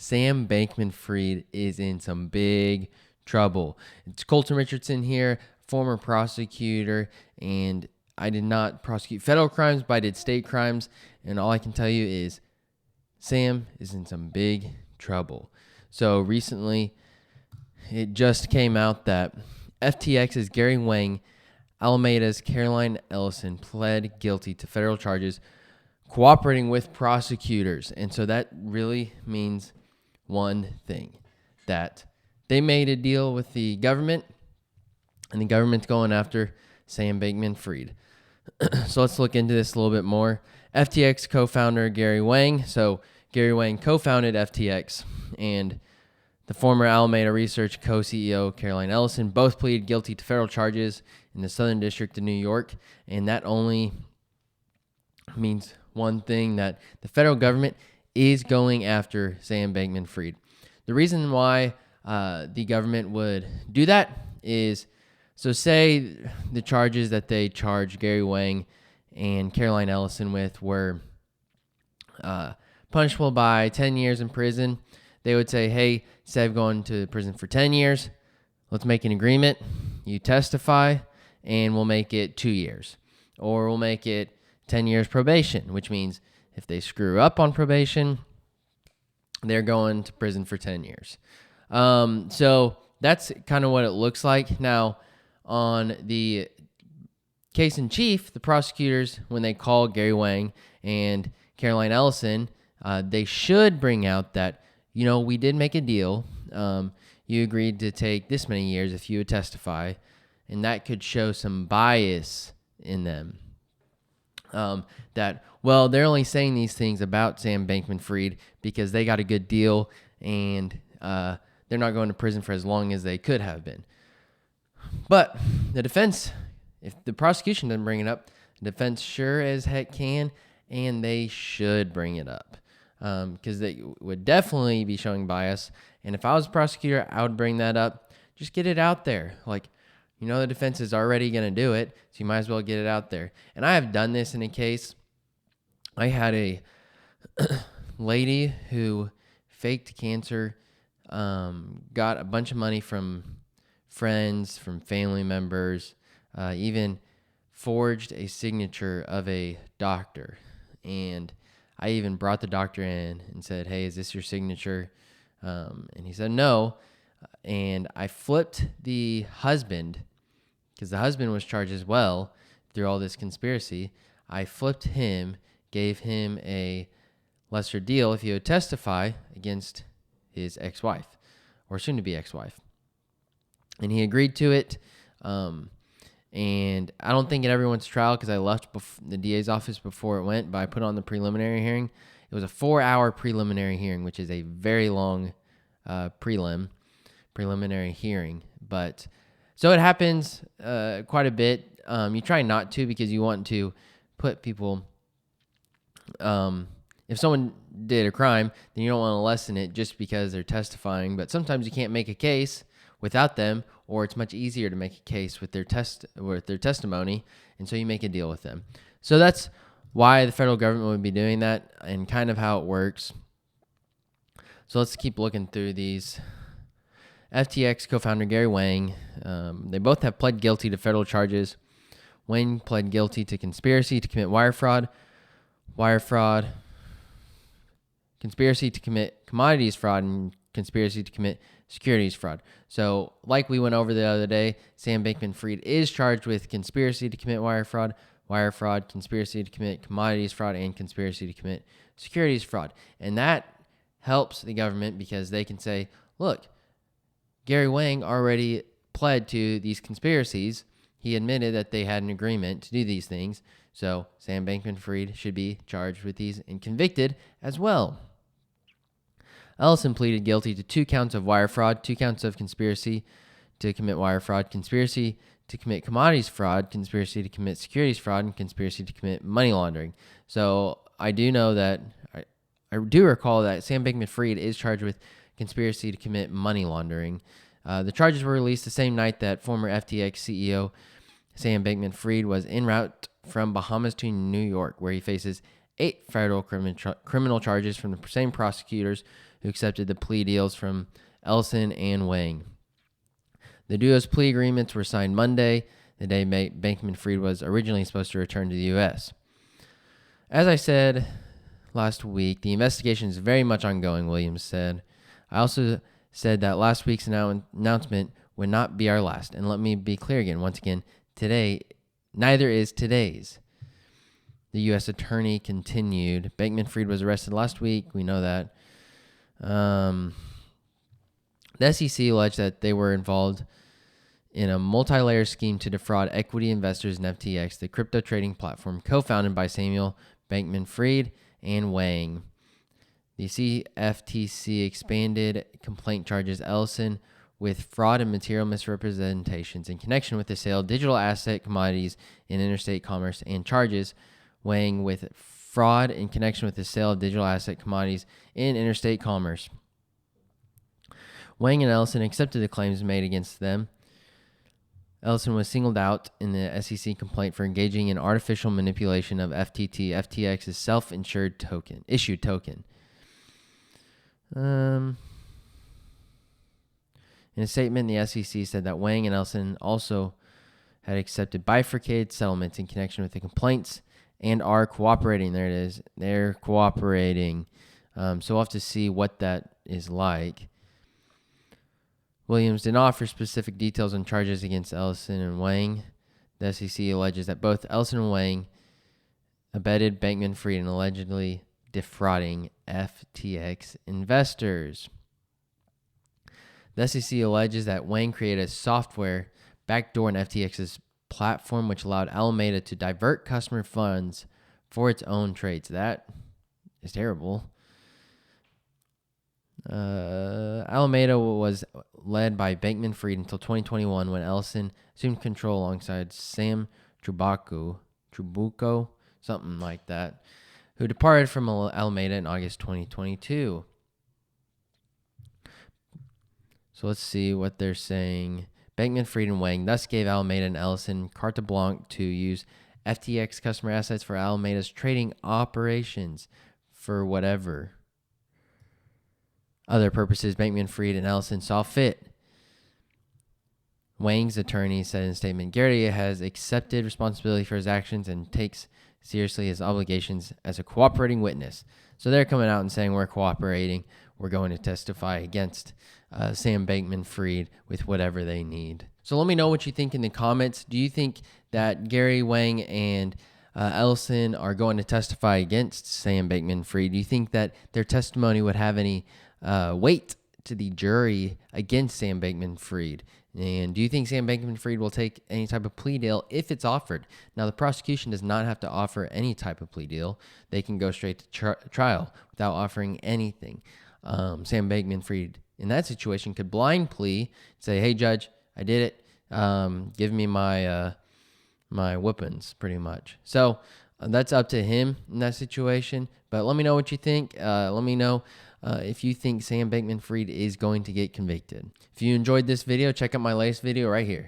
Sam Bankman-Fried is in some big trouble. It's Colton Richardson here, former prosecutor, and I did not prosecute federal crimes, but I did state crimes, and all I can tell you is Sam is in some big trouble. So recently, it just came out that FTX's Gary Wang, Alameda's Caroline Ellison pled guilty to federal charges cooperating with prosecutors. And so that really means one thing, that they made a deal with the government, and the government's going after Sam Bankman-Fried. So let's look into this a little bit more. FTX co-founder Gary Wang. So Gary Wang co-founded FTX, and the former Alameda Research co-CEO Caroline Ellison both pleaded guilty to federal charges in the Southern District of New York. And that only means one thing, that the federal government is going after Sam Bankman-Fried. The reason why the government would do that is, so say the charges that they charged Gary Wang and Caroline Ellison with were punishable by 10 years in prison. They would say, hey, instead of going to prison for 10 years, let's make an agreement. You testify, and we'll make it 2 years. Or we'll make it 10 years probation, which means if they screw up on probation, they're going to prison for 10 years. So that's kind of what it looks like. Now, on the case in chief, the prosecutors, when they call Gary Wang and Caroline Ellison, they should bring out that, we did make a deal. You agreed to take this many years if you would testify, and that could show some bias in them. They're only saying these things about Sam Bankman-Fried because they got a good deal, and they're not going to prison for as long as they could have been. But the defense, if the prosecution doesn't bring it up, the defense sure as heck can, and they should bring it up because they would definitely be showing bias. And if I was a prosecutor, I would bring that up. Just get it out there. The defense is already going to do it, so you might as well get it out there. And I have done this in a case. I had a lady who faked cancer, got a bunch of money from friends, from family members, even forged a signature of a doctor. And I even brought the doctor in and said, hey, is this your signature? And he said no. And I flipped the husband, because the husband was charged as well through all this conspiracy. I flipped him, gave him a lesser deal if he would testify against his ex-wife, or soon-to-be ex-wife. And he agreed to it. And I don't think at everyone's trial, because I left the DA's office before it went, but I put on the preliminary hearing. It was a 4-hour preliminary hearing, which is a very long preliminary hearing. But so it happens quite a bit. You try not to, because you want to put people, if someone did a crime, then you don't want to lessen it just because they're testifying. But sometimes you can't make a case without them, or it's much easier to make a case with their testimony, and so you make a deal with them. So that's why the federal government would be doing that, and kind of how it works. So let's keep looking through these. FTX co-founder Gary Wang, they both have pled guilty to federal charges. Wang pled guilty to conspiracy to commit wire fraud, conspiracy to commit commodities fraud, and conspiracy to commit securities fraud. So like we went over the other day, Sam Bankman-Fried is charged with conspiracy to commit wire fraud, conspiracy to commit commodities fraud, and conspiracy to commit securities fraud. And that helps the government, because they can say, look, Gary Wang already pled to these conspiracies. He admitted that they had an agreement to do these things. So Sam Bankman-Fried should be charged with these and convicted as well. Ellison pleaded guilty to 2 counts of wire fraud, 2 counts of conspiracy to commit wire fraud, conspiracy to commit commodities fraud, conspiracy to commit securities fraud, and conspiracy to commit money laundering. So I do know that, I do recall that Sam Bankman-Fried is charged with conspiracy to commit money laundering. The charges were released the same night that former FTX CEO Sam Bankman-Fried was en route from Bahamas to New York, where he faces 8 federal criminal charges from the same prosecutors who accepted the plea deals from Ellison and Wang. The duo's plea agreements were signed Monday, the day Bankman-Fried was originally supposed to return to the U.S. As I said last week, the investigation is very much ongoing, Williams said. I also said that last week's announcement would not be our last. And let me be clear again, once again, today, neither is today's. The U.S. attorney continued. Bankman-Fried was arrested last week. We know that. The SEC alleged that they were involved in a multi-layer scheme to defraud equity investors in FTX, the crypto trading platform co-founded by Samuel Bankman-Fried and Wang. The CFTC expanded complaint charges Ellison with fraud and material misrepresentations in connection with the sale of digital asset commodities in interstate commerce and charges Wang with fraud in connection with the sale of digital asset commodities in interstate commerce. Wang and Ellison accepted the claims made against them. Ellison was singled out in the SEC complaint for engaging in artificial manipulation of FTX's self-issued token. In a statement, the SEC said that Wang and Ellison also had accepted bifurcated settlements in connection with the complaints and are cooperating. There it is. They're cooperating. So we'll have to see what that is like. Williams did not offer specific details on charges against Ellison and Wang. The SEC alleges that both Ellison and Wang abetted Bankman-Fried in allegedly defrauding FTX investors. The SEC alleges that Wang created a software backdoor in FTX's platform, which allowed Alameda to divert customer funds for its own trades. That is terrible. Alameda was led by Bankman-Fried until 2021 when Ellison assumed control alongside Sam Trabucco, something like that, who departed from Alameda in August 2022. So let's see what they're saying. Bankman-Fried and Wang thus gave Alameda and Ellison carte blanche to use FTX customer assets for Alameda's trading operations for whatever other purposes Bankman-Fried and Ellison saw fit. Wang's attorney said in a statement, Garrity has accepted responsibility for his actions and takes seriously his obligations as a cooperating witness. So they're coming out and saying we're cooperating. We're going to testify against Sam Bankman-Fried with whatever they need. So let me know what you think in the comments. Do you think that Gary, Wang, and Ellison are going to testify against Sam Bankman-Fried? Do you think that their testimony would have any weight to the jury against Sam Bankman-Fried? And do you think Sam Bankman-Fried will take any type of plea deal if it's offered? Now, the prosecution does not have to offer any type of plea deal. They can go straight to trial without offering anything. Sam Bankman-Fried, in that situation, could blind plea, say, hey, judge, I did it. Give me my weapons, pretty much. So that's up to him in that situation. But let me know what you think. Let me know if you think Sam Bankman-Fried is going to get convicted. If you enjoyed this video, check out my latest video right here.